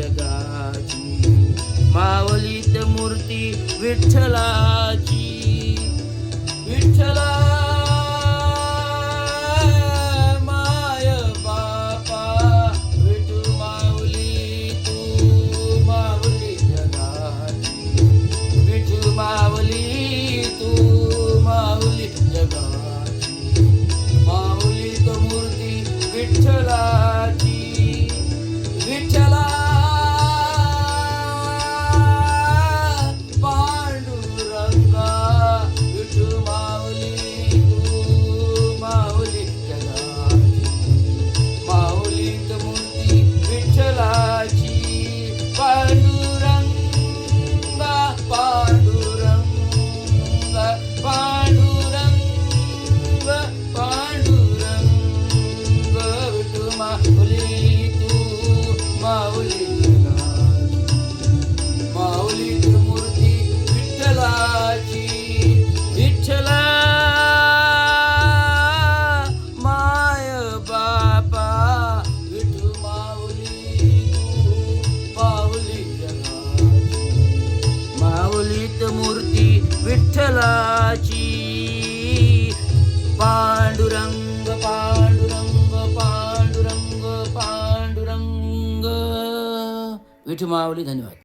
जगाची, माऊलीत मूर्ती विठ्ठलाची. विठ्ठला माय बापा, विठू माऊली तू माऊली जगाची. विठू माऊली तू माऊली जगाची, माऊलीत मूर्ती विठ्ठलाची. विठ्ठला पांडुरंगा, विठू माऊली तू माऊली जगाची, माऊलीत मूर्ती विठ्ठलाची. पांडुरंगा पांडुरंगा पांडुरंग पांडुरंग, विठू माऊली तू माऊली जगाची, माऊलीत मूर्ती विठ्ठलाची. विठ्ठला माय बापा, विठू माऊली तू माऊली जगाची, माऊलीत मूर्ती विठ्ठलाची. पांडुरंग पांडुरंग पांडुरंग पांडुरंग, विठू माऊली. धन्यवाद.